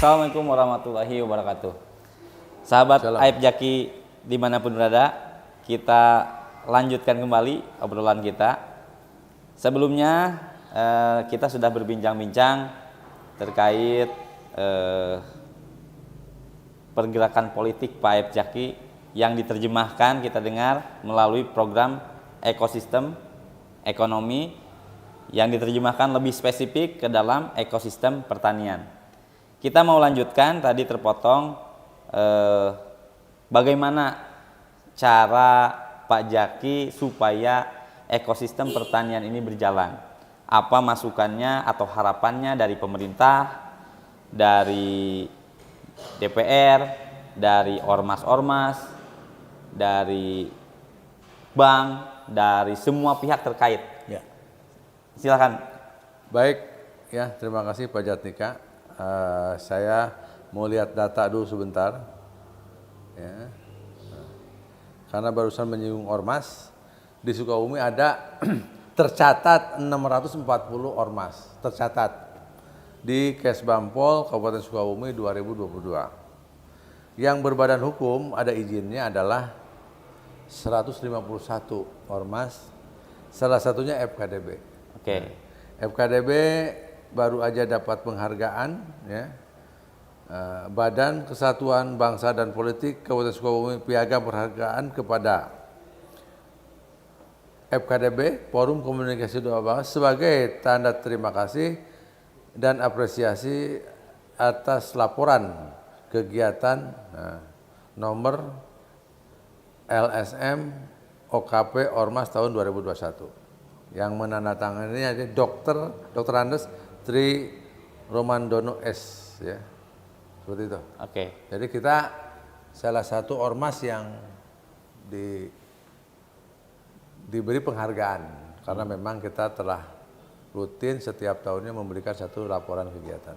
Assalamualaikum warahmatullahi wabarakatuh. Sahabat Salam. Aib Jaki dimanapun berada, kita lanjutkan kembali obrolan kita. Sebelumnya kita sudah berbincang-bincang terkait pergerakan politik Pak Aib Jaki yang diterjemahkan kita dengar melalui program ekosistem ekonomi yang diterjemahkan lebih spesifik ke dalam ekosistem pertanian. Kita mau lanjutkan, tadi terpotong bagaimana cara Pak Jaki supaya ekosistem pertanian ini berjalan. Apa masukannya atau harapannya dari pemerintah, dari DPR, dari ormas-ormas, dari bank, dari semua pihak terkait. Ya. Silakan. Baik, ya terima kasih Pak Jatnika. Saya mau lihat data dulu sebentar. Ya. Karena barusan menyinggung ormas, di Sukabumi ada tercatat 640 ormas tercatat di Kesbangpol Kabupaten Sukabumi 2022. Yang berbadan hukum ada izinnya adalah 151 ormas, salah satunya FKDB. Oke. FKDB baru aja dapat penghargaan, ya. Badan Kesatuan Bangsa dan Politik Kabupaten Sukabumi piagam penghargaan kepada FKDB Forum Komunikasi Doa Bangsa sebagai tanda terima kasih dan apresiasi atas laporan kegiatan nomor LSM OKP Ormas tahun 2021 yang menandatanganinya Dr. Andes Tri Romandono S, ya. Seperti itu. Oke. Jadi kita salah satu ormas yang diberi penghargaan karena memang kita telah rutin setiap tahunnya memberikan satu laporan kegiatan.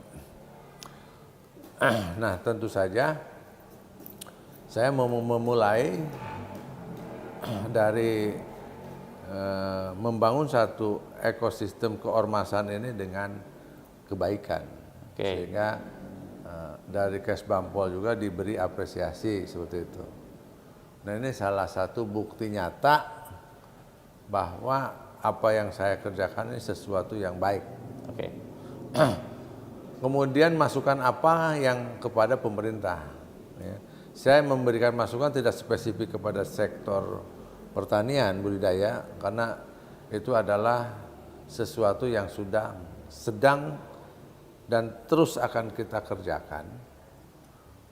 Nah, tentu saja saya mau memulai dari membangun satu ekosistem keormasan ini dengan kebaikan. Oke. Sehingga dari Kesbangpol juga diberi apresiasi seperti itu. Nah, ini salah satu bukti nyata bahwa apa yang saya kerjakan ini sesuatu yang baik. Oke. Kemudian masukan apa yang kepada pemerintah, ya. Saya memberikan masukan tidak spesifik kepada sektor pertanian budidaya karena itu adalah sesuatu yang sedang dan terus akan kita kerjakan.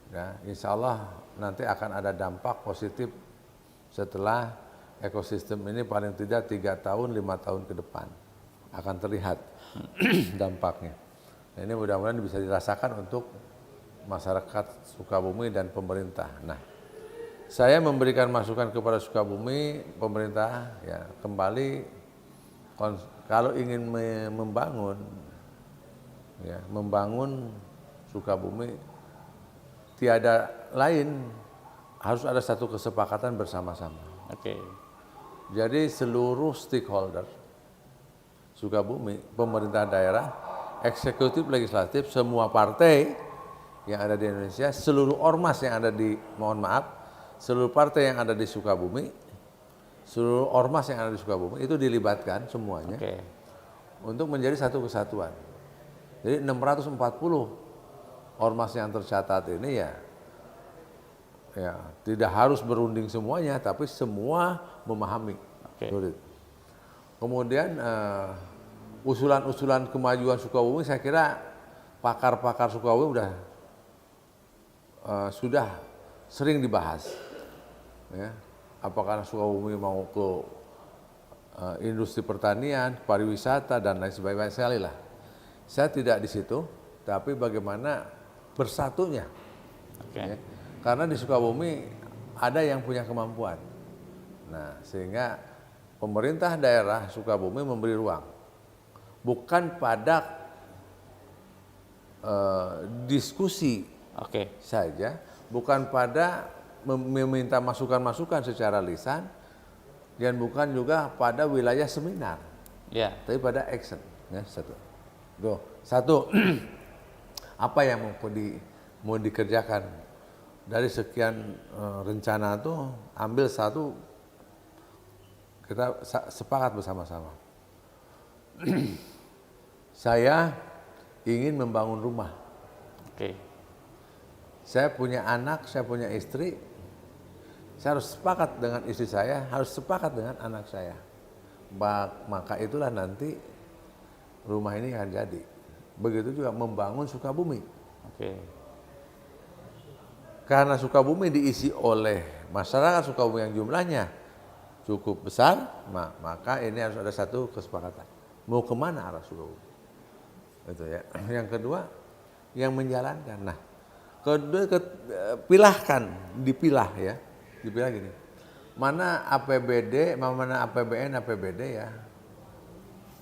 Ya, insya Allah nanti akan ada dampak positif setelah ekosistem ini paling tidak 3 tahun, 5 tahun ke depan akan terlihat dampaknya. Nah, ini mudah-mudahan bisa dirasakan untuk masyarakat Sukabumi dan pemerintah. Nah, saya memberikan masukan kepada Sukabumi, pemerintah, ya kembali kalau ingin membangun Sukabumi, tiada lain harus ada satu kesepakatan bersama-sama. Oke. Jadi seluruh stakeholder Sukabumi, pemerintah daerah, eksekutif, legislatif, semua partai yang ada di Indonesia, seluruh ormas yang ada seluruh partai yang ada di Sukabumi, seluruh ormas yang ada di Sukabumi itu dilibatkan semuanya. Oke. Untuk menjadi satu kesatuan. Jadi 640 ormas yang tercatat ini ya tidak harus berunding semuanya, tapi semua memahami. Oke. Kemudian usulan-usulan kemajuan Sukabumi, saya kira pakar-pakar Sukabumi sudah sering dibahas. Ya, apakah Sukabumi mau ke industri pertanian, pariwisata dan lain sebagainya, sekali lah. Saya tidak di situ, tapi bagaimana bersatunya. Oke. Ya, karena di Sukabumi ada yang punya kemampuan. Nah, sehingga pemerintah daerah Sukabumi memberi ruang. Bukan pada diskusi saja, bukan pada meminta masukan-masukan secara lisan, dan bukan juga pada wilayah seminar, Ya. tapi pada action. Ya, satu. apa yang mau dikerjakan. Dari sekian rencana tuh ambil satu, kita sepakat bersama-sama. Saya ingin membangun rumah. Oke. Saya punya anak, saya punya istri. Saya harus sepakat dengan istri saya, harus sepakat dengan anak saya. Maka itulah nanti rumah ini akan jadi. Begitu juga membangun Sukabumi. Oke. Karena Sukabumi diisi oleh masyarakat Sukabumi yang jumlahnya cukup besar, maka ini harus ada satu kesepakatan. Mau kemana arah Sukabumi? Itu ya. Yang kedua, yang menjalankan. Nah, kedua, dipilah ya. Dipilah gini. Mana APBD, mana APBN, APBD ya.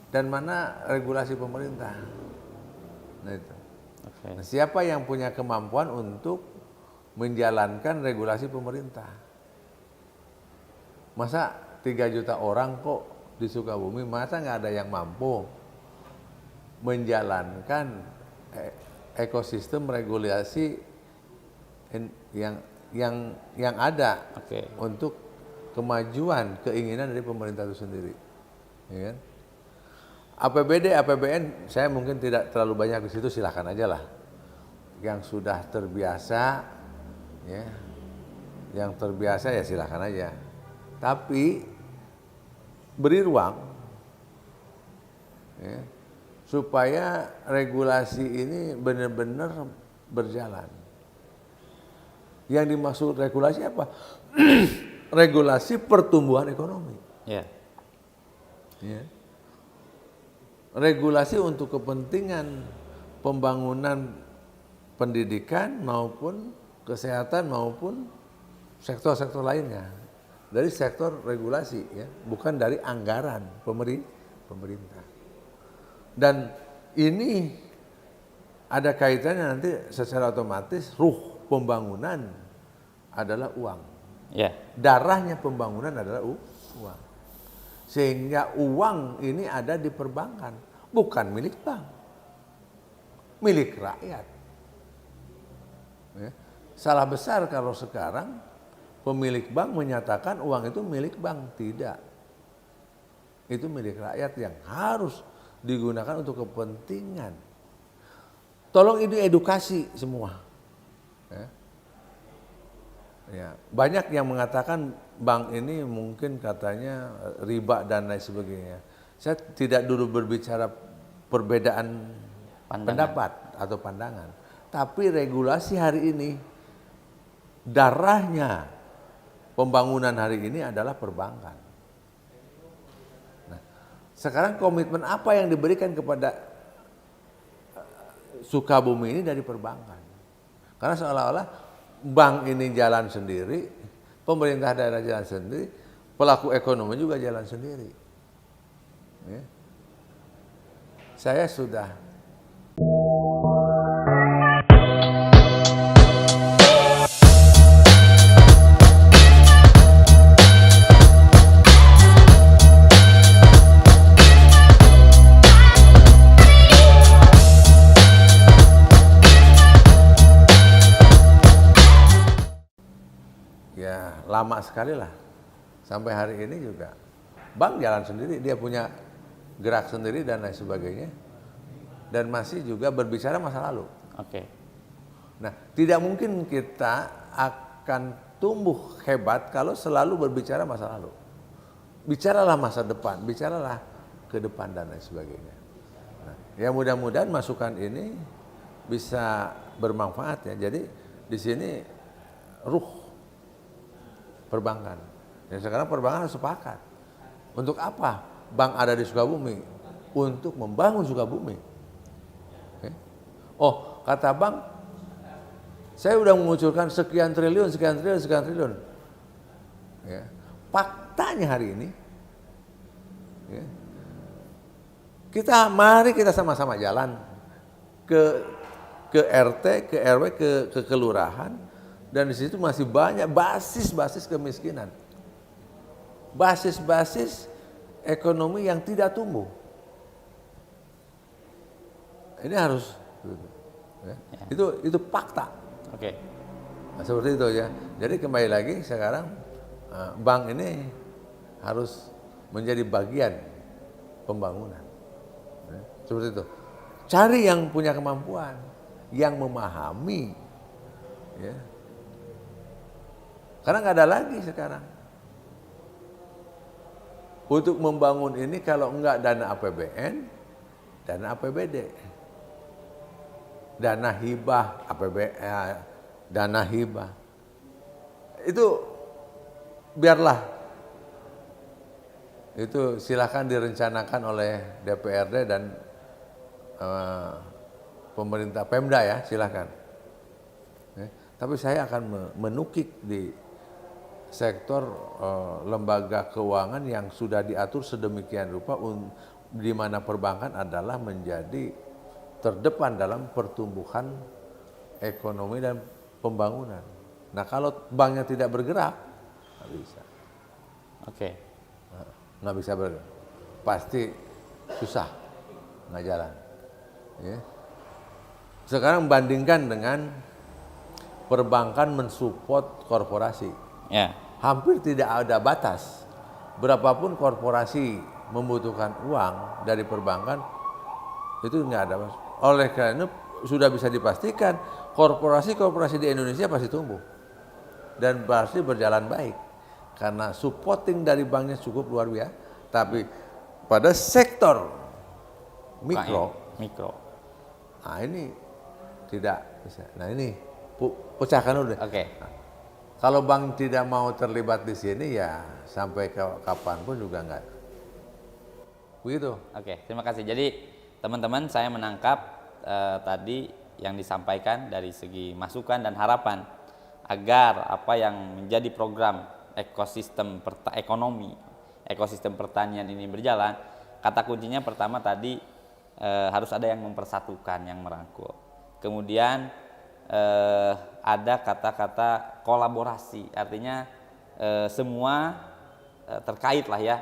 Dan mana regulasi pemerintah. Nah itu. Oke. Nah, siapa yang punya kemampuan untuk menjalankan regulasi pemerintah? Masa 3 juta orang kok di Sukabumi, masa nggak ada yang mampu menjalankan ekosistem regulasi yang ada untuk kemajuan keinginan dari pemerintah itu sendiri, ya kan? APBD, APBN saya mungkin tidak terlalu banyak di situ, silahkan aja lah. Yang sudah terbiasa, ya, yang terbiasa ya silahkan aja. Tapi beri ruang, ya, supaya regulasi ini benar-benar berjalan. Yang dimaksud regulasi apa? Regulasi pertumbuhan ekonomi. Ya. Ya. Regulasi untuk kepentingan pembangunan pendidikan maupun kesehatan maupun sektor-sektor lainnya. Dari sektor regulasi, ya, bukan dari anggaran pemerintah. Dan ini ada kaitannya nanti secara otomatis ruh pembangunan adalah uang. Ya. Darahnya pembangunan adalah uang. Sehingga uang ini ada di perbankan, bukan milik bank, milik rakyat. Ya. Salah besar kalau sekarang pemilik bank menyatakan uang itu milik bank. Tidak. Itu milik rakyat yang harus digunakan untuk kepentingan. Tolong ini edukasi semua. Ya. Ya. Banyak yang mengatakan bank ini mungkin katanya riba dan lain sebagainya. Saya tidak dulu berbicara perbedaan pendapat atau pandangan. Tapi regulasi hari ini, darahnya pembangunan hari ini adalah perbankan. Nah, sekarang komitmen apa yang diberikan kepada Sukabumi ini dari perbankan? Karena seolah-olah bank ini jalan sendiri, pemerintah daerah jalan sendiri, pelaku ekonomi juga jalan sendiri. Ya. Saya sudah lama sekali lah. Sampai hari ini juga bank jalan sendiri, dia punya gerak sendiri dan lain sebagainya. Dan masih juga berbicara masa lalu. Oke. Nah, tidak mungkin kita akan tumbuh hebat kalau selalu berbicara masa lalu. Bicaralah masa depan, bicaralah ke depan dan lain sebagainya. Nah, ya mudah-mudahan masukan ini bisa bermanfaat ya. Jadi di sini ruh perbankan. Dan sekarang perbankan harus sepakat. Untuk apa bank ada di Sukabumi? Untuk membangun Sukabumi. Okay. Oh, kata bank, saya udah mengucurkan sekian triliun. Ya. Faktanya hari ini, ya, mari kita sama-sama jalan ke RT, ke RW, ke kelurahan. Dan di situ masih banyak basis-basis kemiskinan. Basis-basis ekonomi yang tidak tumbuh. Ini harus. Ya. Itu fakta. Oke. Nah, seperti itu ya. Jadi kembali lagi sekarang bank ini harus menjadi bagian pembangunan. Ya. Seperti itu. Cari yang punya kemampuan, yang memahami. Ya. Karena nggak ada lagi sekarang. Untuk membangun ini kalau enggak dana APBN, dana APBD. Dana hibah, APBN, dana hibah. Itu biarlah. Itu silakan direncanakan oleh DPRD dan pemerintah Pemda ya, silakan. Tapi saya akan menukik di sektor lembaga keuangan yang sudah diatur sedemikian rupa di mana perbankan adalah menjadi terdepan dalam pertumbuhan ekonomi dan pembangunan. Nah kalau banknya tidak bergerak, nggak bisa. Oke. Nggak bisa bergerak, pasti susah, nggak jalan. Ya. Sekarang bandingkan dengan perbankan mensupport korporasi. Ya. Hampir tidak ada batas. Berapapun korporasi membutuhkan uang dari perbankan, itu nggak ada. Oleh karena itu sudah bisa dipastikan korporasi-korporasi di Indonesia pasti tumbuh dan pasti berjalan baik karena supporting dari banknya cukup luar biasa. Tapi pada sektor mikro, nah ini tidak bisa. Nah ini pecahkan udah. Oke. Kalau bank tidak mau terlibat di sini ya sampai kapanpun juga enggak. Begitu. Oke, terima kasih. Jadi teman-teman saya menangkap tadi yang disampaikan dari segi masukan dan harapan agar apa yang menjadi program ekosistem ekonomi, ekosistem pertanian ini berjalan. Kata kuncinya pertama tadi harus ada yang mempersatukan, yang merangkul. Kemudian ada kata-kata kolaborasi, artinya semua terkait lah ya,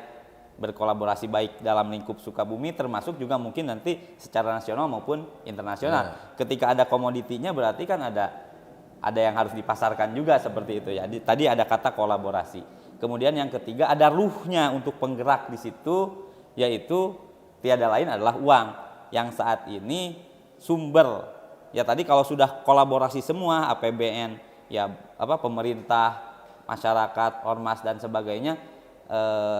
berkolaborasi baik dalam lingkup Sukabumi termasuk juga mungkin nanti secara nasional maupun internasional. Ketika ada komoditinya berarti kan ada yang harus dipasarkan juga seperti itu ya. Tadi ada kata kolaborasi. Kemudian yang ketiga ada ruhnya untuk penggerak di situ, yaitu tiada lain adalah uang yang saat ini sumber. Ya tadi kalau sudah kolaborasi semua APBN ya pemerintah, masyarakat, ormas dan sebagainya,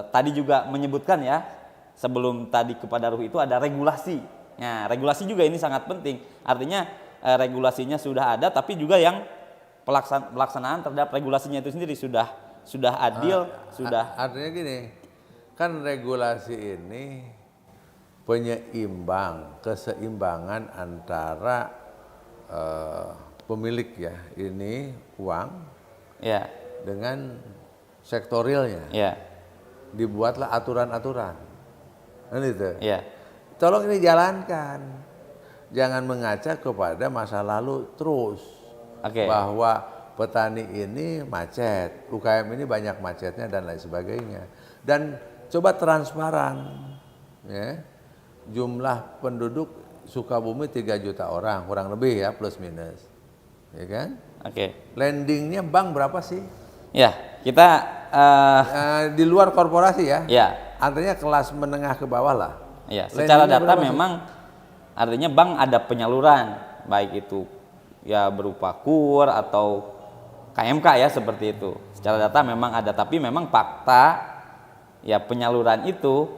tadi juga menyebutkan ya sebelum tadi kepada ruh itu ada regulasi. Nah, regulasi juga ini sangat penting. Artinya regulasinya sudah ada tapi juga yang pelaksanaan terhadap regulasinya itu sendiri sudah adil, sudah artinya gini. Kan regulasi ini penyeimbang, keseimbangan antara pemilik ya ini uang ya dengan sektorilnya. Ya. Dibuatlah aturan-aturan. Kan itu. Ya. Tolong ini jalankan. Jangan mengaca kepada masa lalu terus. Oke. Bahwa petani ini macet, UKM ini banyak macetnya dan lain sebagainya. Dan coba transparan. Ya. Jumlah penduduk Sukabumi 3 juta orang, kurang lebih ya, plus minus. Ya kan? Oke. Lendingnya bank berapa sih? Ya, kita di luar korporasi ya. Ya. Artinya kelas menengah ke bawah lah. Ya, secara data sih? memang artinya bank ada penyaluran, baik itu ya berupa KUR atau KMK ya seperti itu. Secara data memang ada, tapi memang fakta ya penyaluran itu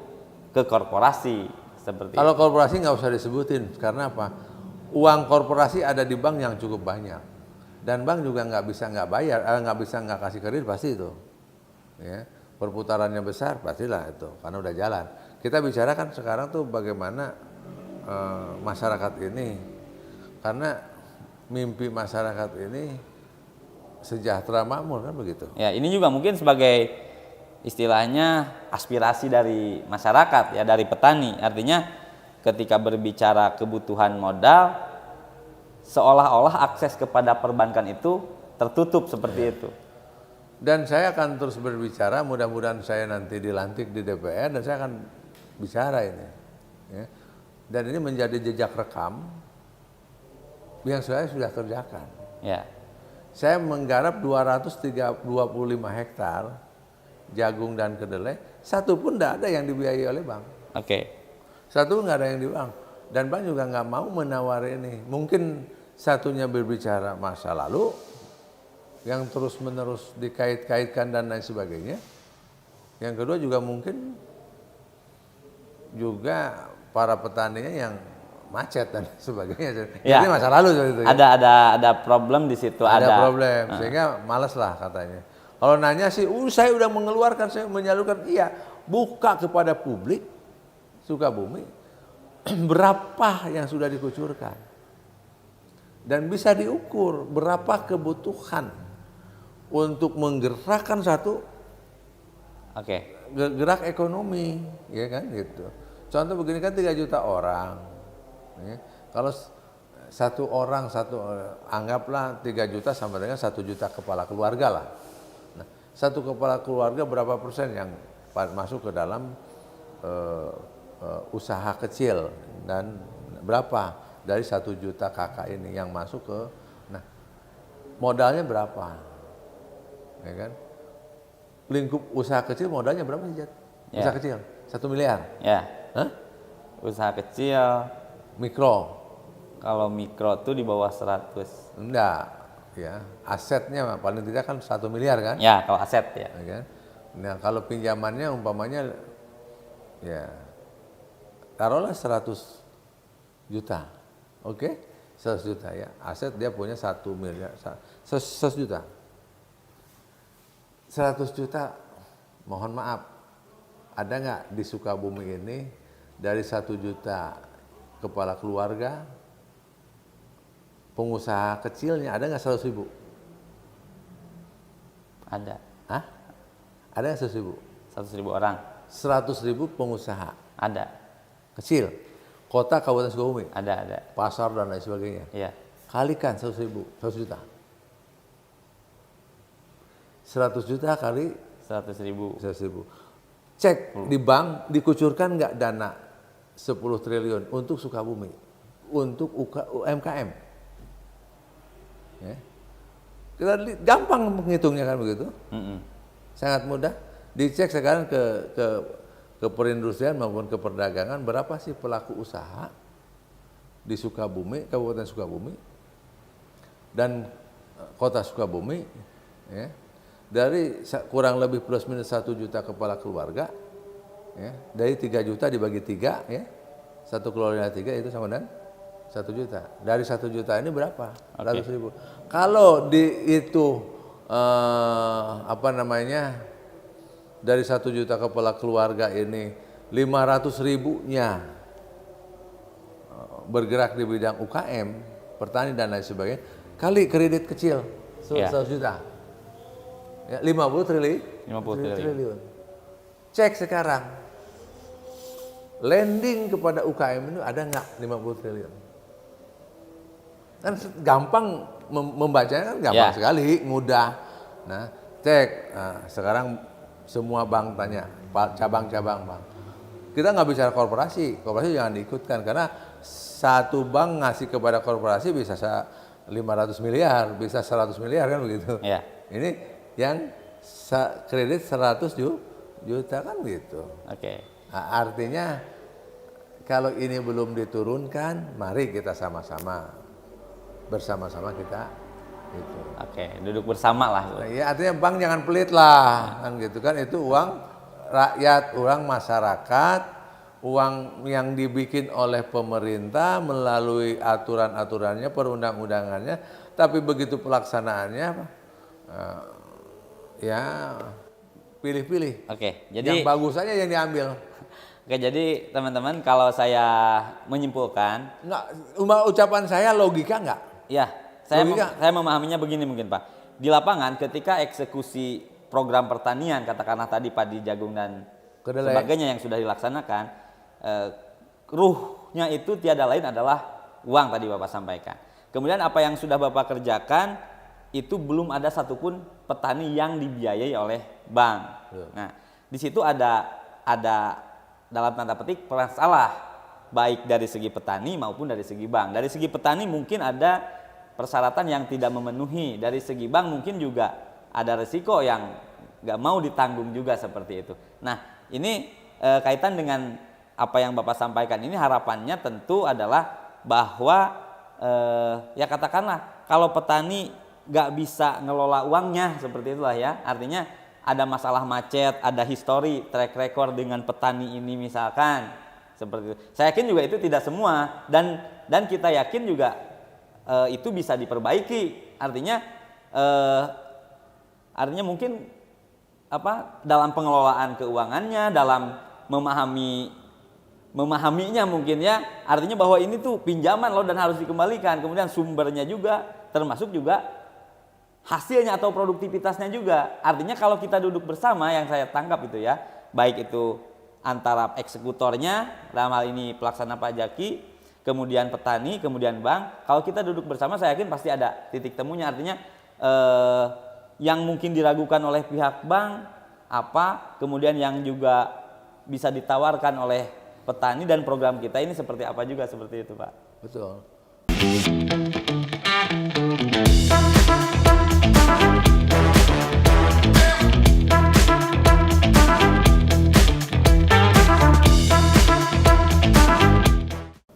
ke korporasi. Kalau korporasi nggak usah disebutin, karena apa? Uang korporasi ada di bank yang cukup banyak, dan bank juga nggak bisa nggak bayar, nggak bisa nggak kasih kredit pasti itu, ya perputarannya besar pastilah itu, karena udah jalan. Kita bicara kan sekarang tuh bagaimana masyarakat ini, karena mimpi masyarakat ini sejahtera makmur kan begitu. Ya ini juga mungkin sebagai istilahnya aspirasi dari masyarakat ya, dari petani. Artinya ketika berbicara kebutuhan modal seolah-olah akses kepada perbankan itu tertutup seperti itu. Dan saya akan terus berbicara, mudah-mudahan saya nanti dilantik di DPR dan saya akan bicara ini ya. Dan ini menjadi jejak rekam yang saya sudah kerjakan. Ya. Saya menggarap 225 hektar jagung dan kedelai, satu pun tidak ada yang dibiayai oleh bank. Oke. Satu pun nggak ada yang di bank. Dan bank juga nggak mau menawari ini. Mungkin satunya berbicara masa lalu, yang terus-menerus dikait-kaitkan dan lain sebagainya. Yang kedua juga mungkin juga para petaninya yang macet dan sebagainya. Ya. Jadi masa lalu itu. Ada problem di situ. Ada problem, sehingga malas lah katanya. Kalau nanya sih, saya udah mengeluarkan, saya menyalurkan. Iya, buka kepada publik Sukabumi berapa yang sudah dikucurkan dan bisa diukur berapa kebutuhan untuk menggerakkan satu gerak ekonomi, ya kan gitu. Contoh begini kan 3 juta orang, ya. Kalau satu orang anggaplah 3 juta sama dengan 1 juta kepala keluarga lah. Nah, satu kepala keluarga berapa persen yang masuk ke dalam usaha kecil dan berapa dari 1 juta kakak ini yang masuk ke, nah modalnya berapa, ya kan? Lingkup usaha kecil modalnya berapa sih, Jat? Ya. Usaha kecil 1 miliar. Ya. Hah? Usaha kecil. Mikro. Kalau mikro tuh di bawah 100. Enggak, ya. Asetnya paling tidak kan 1 miliar kan? Ya, kalau aset ya. Ya kan? Nah, kalau pinjamannya umpamanya ya taruhlah 100 juta. Oke? 100 juta ya. Aset dia punya 1 miliar. 100 juta. 100 juta, mohon maaf, ada nggak di Sukabumi ini dari 1 juta kepala keluarga, pengusaha kecilnya ada nggak 100 ribu? Ada. Hah? Ada nggak 100 ribu? 100 ribu orang. 100 ribu pengusaha Ada. kecil, kota Kabupaten Sukabumi, Ada. pasar dan lain sebagainya. Iya. Kalikan 100 ribu, 100 juta. 100 juta kali 100 ribu. 100 ribu. Cek di bank dikucurkan nggak dana 10 triliun untuk Sukabumi, untuk UMKM. Ya. Kita gampang menghitungnya kan begitu, sangat mudah. Dicek sekarang ke perindustrian maupun ke perdagangan berapa sih pelaku usaha di Sukabumi, Kabupaten Sukabumi dan Kota Sukabumi, ya. Dari kurang lebih plus minus 1 juta kepala keluarga, ya, dari 3 juta dibagi 3, ya, 1 keluarga 3 itu sama dengan 1 juta. Dari 1 juta ini berapa? 100 ribu. Kalau dari 1 juta kepala keluarga ini 500 ribunya bergerak di bidang UKM, petani dan lain sebagainya, kali kredit kecil 100 juta. Ya, 50 triliun. Cek sekarang, lending kepada UKM itu ada nggak 50 triliun? Kan gampang membacanya, kan gampang sekali, mudah. Nah, cek. Nah, sekarang semua bank tanya, cabang-cabang bank. Kita nggak bicara korporasi jangan diikutkan karena satu bank ngasih kepada korporasi bisa 500 miliar, bisa 100 miliar kan begitu. Ya. Ini yang kredit 100 juta kan gitu. Nah, artinya kalau ini belum diturunkan, mari kita bersama-sama kita itu. Duduk bersama lah. Nah, ya artinya bank jangan pelit lah, kan gitu kan, itu uang rakyat, uang masyarakat, uang yang dibikin oleh pemerintah melalui aturan-aturannya, perundang-undangannya, tapi begitu pelaksanaannya ya pilih-pilih. Jadi yang bagus saja yang diambil. Jadi teman-teman, kalau saya menyimpulkan, ucapan saya logika enggak? Ya, saya memahaminya begini mungkin Pak. Di lapangan ketika eksekusi program pertanian, katakanlah tadi padi, jagung dan kedelai, sebagainya yang sudah dilaksanakan, ruhnya itu tiada lain adalah uang tadi Bapak sampaikan. Kemudian apa yang sudah Bapak kerjakan itu belum ada satupun petani yang dibiayai oleh bank. Nah, di situ ada dalam tanda petik masalah baik dari segi petani maupun dari segi bank. Dari segi petani mungkin ada persyaratan yang tidak memenuhi, dari segi bank mungkin juga ada resiko yang nggak mau ditanggung juga seperti itu. Nah ini kaitan dengan apa yang Bapak sampaikan ini, harapannya tentu adalah bahwa ya katakanlah kalau petani nggak bisa ngelola uangnya seperti itulah ya, artinya ada masalah macet, ada history, track record dengan petani ini misalkan seperti itu. Saya yakin juga itu tidak semua, dan kita yakin juga itu bisa diperbaiki. Artinya mungkin dalam pengelolaan keuangannya, dalam memahaminya mungkin ya. Artinya bahwa ini tuh pinjaman loh dan harus dikembalikan. Kemudian sumbernya juga, termasuk juga hasilnya atau produktivitasnya juga. Artinya kalau kita duduk bersama, yang saya tangkap itu ya, baik itu antara eksekutornya, dalam hal ini pelaksana pajaki, kemudian petani, kemudian bank, kalau kita duduk bersama saya yakin pasti ada titik temunya. Artinya yang mungkin diragukan oleh pihak bank apa, kemudian yang juga bisa ditawarkan oleh petani, dan program kita ini seperti apa juga, seperti itu Pak. Betul.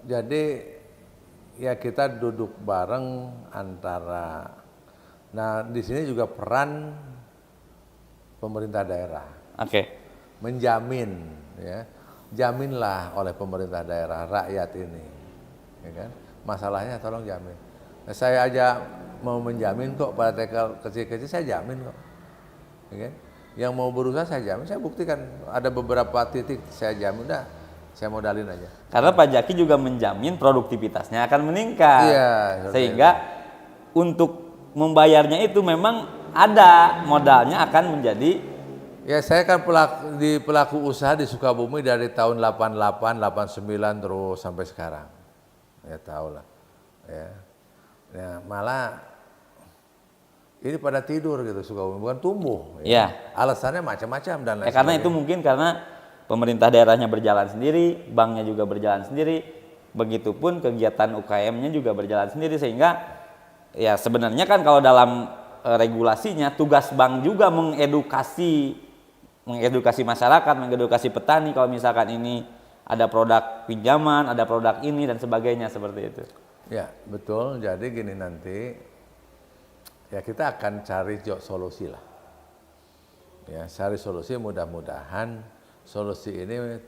Jadi ya kita duduk bareng antara, nah di sini juga peran pemerintah daerah. Oke. Menjamin ya, jaminlah oleh pemerintah daerah rakyat ini, ya kan? Masalahnya tolong jamin. Nah, saya aja mau menjamin kok, pada TK kecil-kecil saya jamin kok, ya kan? Yang mau berusaha saya jamin, saya buktikan ada beberapa titik saya jamin, udah saya modalin aja. Karena pajaki juga menjamin produktivitasnya akan meningkat. Iya, sehingga untuk membayarnya itu memang ada modalnya akan menjadi. Ya saya kan pelaku usaha di Sukabumi dari tahun 88, 89 terus sampai sekarang. Ya tahu lah. Ya malah ini pada tidur gitu Sukabumi, bukan tumbuh. Ya. Alasannya macam-macam dan lain Karena itu mungkin karena pemerintah daerahnya berjalan sendiri, banknya juga berjalan sendiri, begitupun kegiatan UKM-nya juga berjalan sendiri, sehingga ya sebenarnya kan kalau dalam regulasinya tugas bank juga mengedukasi masyarakat, mengedukasi petani kalau misalkan ini ada produk pinjaman, ada produk ini dan sebagainya seperti itu. Ya betul. Jadi gini, nanti ya kita akan cari solusi lah. Ya cari solusi, mudah-mudahan solusi ini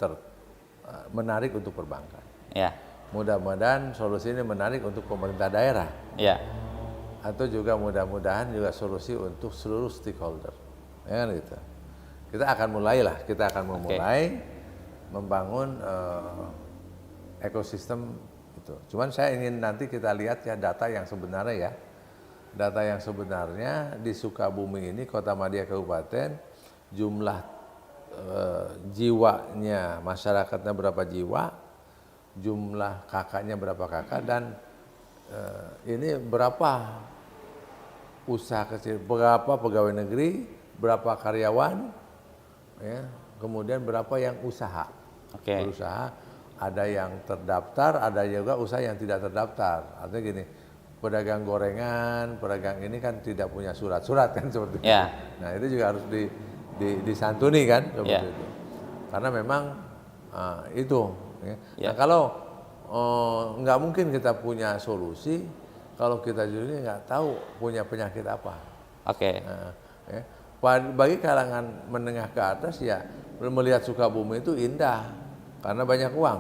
menarik untuk perbankan. Ya. Mudah-mudahan solusi ini menarik untuk pemerintah daerah. Ya. Atau juga mudah-mudahan juga solusi untuk seluruh stakeholder. Ya kan gitu. Kita akan memulai membangun ekosistem itu. Cuman saya ingin nanti kita lihat ya data yang sebenarnya ya. Data yang sebenarnya di Sukabumi ini, Kota Madia Kabupaten, jumlah jiwanya, masyarakatnya berapa jiwa, jumlah kakaknya berapa kakak, dan ini berapa usaha kecil, berapa pegawai negeri, berapa karyawan, ya, kemudian berapa yang usaha. Berusaha, ada yang terdaftar, ada juga usaha yang tidak terdaftar. Artinya gini, pedagang gorengan, pedagang ini kan tidak punya surat-surat kan seperti itu. Nah itu juga harus disantuni kan seperti itu. Karena memang itu. Ya. Nah kalau nggak mungkin kita punya solusi kalau kita juga nggak tahu punya penyakit apa. Nah, ya. Bagi kalangan menengah ke atas ya melihat Sukabumi itu indah karena banyak uang.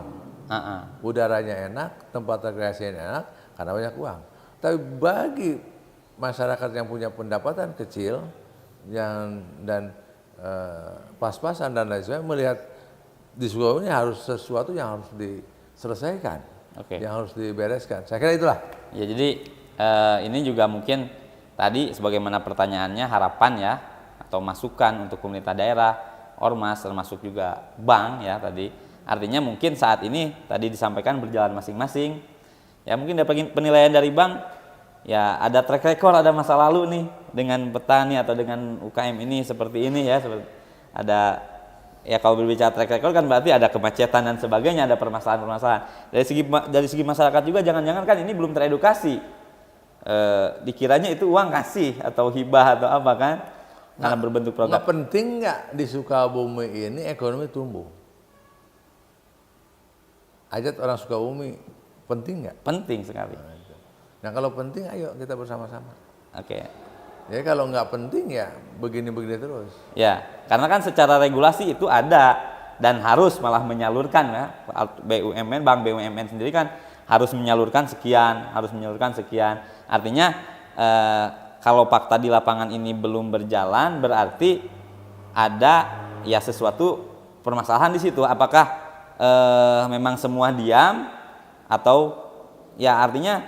Udaranya enak, tempat rekreasi enak karena banyak uang. Tapi bagi masyarakat yang punya pendapatan kecil dan pas-pasan dan lain sebagainya, melihat di Sukabumi harus sesuatu yang harus diselesaikan, yang harus dibereskan. Saya kira itulah. Ya jadi ini juga mungkin tadi sebagaimana pertanyaannya, harapan ya atau masukan untuk pemerintah daerah, ormas, termasuk juga bank ya tadi. Artinya mungkin saat ini tadi disampaikan berjalan masing-masing. Ya mungkin dapat penilaian dari bank, ya ada track record, ada masa lalu nih dengan petani atau dengan UKM ini seperti ini ya, ada ya kalau berbicara track record kan berarti ada kemacetan dan sebagainya, ada permasalahan-permasalahan. Dari segi masyarakat juga jangan-jangan kan ini belum teredukasi. Dikiranya itu uang kasih atau hibah atau apa kan? Karena berbentuk program. Nggak penting nggak di Sukabumi ini ekonomi tumbuh? Hajat orang Sukabumi penting nggak? Penting sekali. Nah kalau penting ayo kita bersama-sama. Oke. Ya kalau nggak penting ya begini-begini terus. Ya, karena kan secara regulasi itu ada dan harus malah menyalurkan ya. BUMN, Bank BUMN sendiri kan harus menyalurkan sekian, Artinya kalau fakta di lapangan ini belum berjalan berarti ada ya sesuatu permasalahan di situ. Apakah memang semua diam atau ya artinya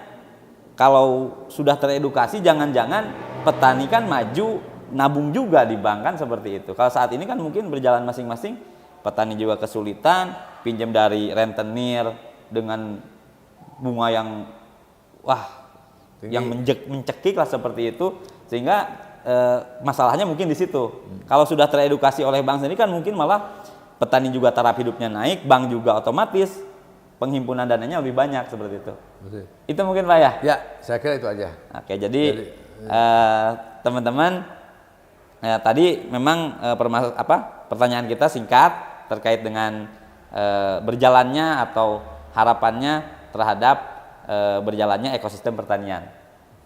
kalau sudah teredukasi jangan-jangan petani kan maju nabung juga di bank kan seperti itu. Kalau saat ini kan mungkin berjalan masing-masing, petani juga kesulitan, pinjam dari rentenir dengan bunga yang yang mencekik lah seperti itu, sehingga masalahnya mungkin di situ. Kalau sudah teredukasi oleh bank sendiri kan mungkin malah petani juga taraf hidupnya naik, bank juga otomatis penghimpunan dananya lebih banyak seperti itu. Betul. Itu mungkin Pak ya? Ya, saya kira itu aja. Oke, jadi teman-teman tadi memang pertanyaan kita singkat terkait dengan berjalannya atau harapannya terhadap berjalannya ekosistem pertanian.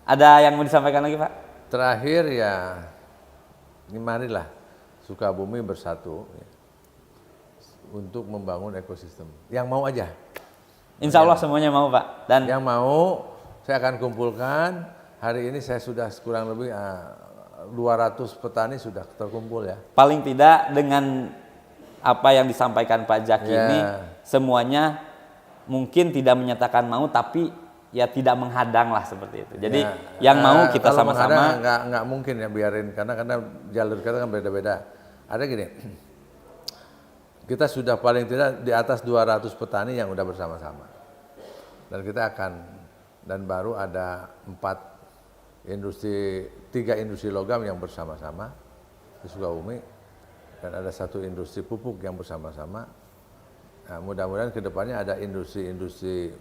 Ada yang mau disampaikan lagi Pak? Terakhir ya, ini marilah Sukabumi bersatu ya, untuk membangun ekosistem. Yang mau aja. Insya Allah semuanya mau Pak. Dan yang mau saya akan kumpulkan. Hari ini saya sudah kurang lebih 200 petani sudah terkumpul ya. Paling tidak dengan apa yang disampaikan Pak Jaki ini semuanya mungkin tidak menyatakan mau tapi ya tidak menghadang lah seperti itu. Jadi yang mau kita sama-sama. Nggak mungkin ya biarin karena jalur kita kan beda-beda. Ada gini, kita sudah paling tidak di atas 200 petani yang udah bersama-sama. Dan kita dan baru ada 3 industri logam yang bersama-sama di Sukabumi dan ada 1 industri pupuk yang bersama-sama. Nah, mudah-mudahan kedepannya ada industri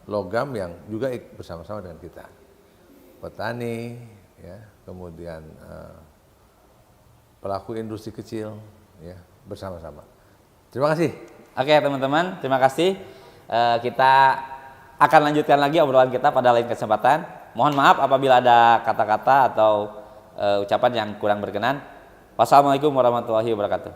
logam yang juga bersama-sama dengan kita, petani, ya, kemudian pelaku industri kecil, ya, bersama-sama. Terima kasih. Oke teman-teman, terima kasih. Kita akan lanjutkan lagi obrolan kita pada lain kesempatan. Mohon maaf apabila ada kata-kata atau ucapan yang kurang berkenan. Wassalamualaikum warahmatullahi wabarakatuh.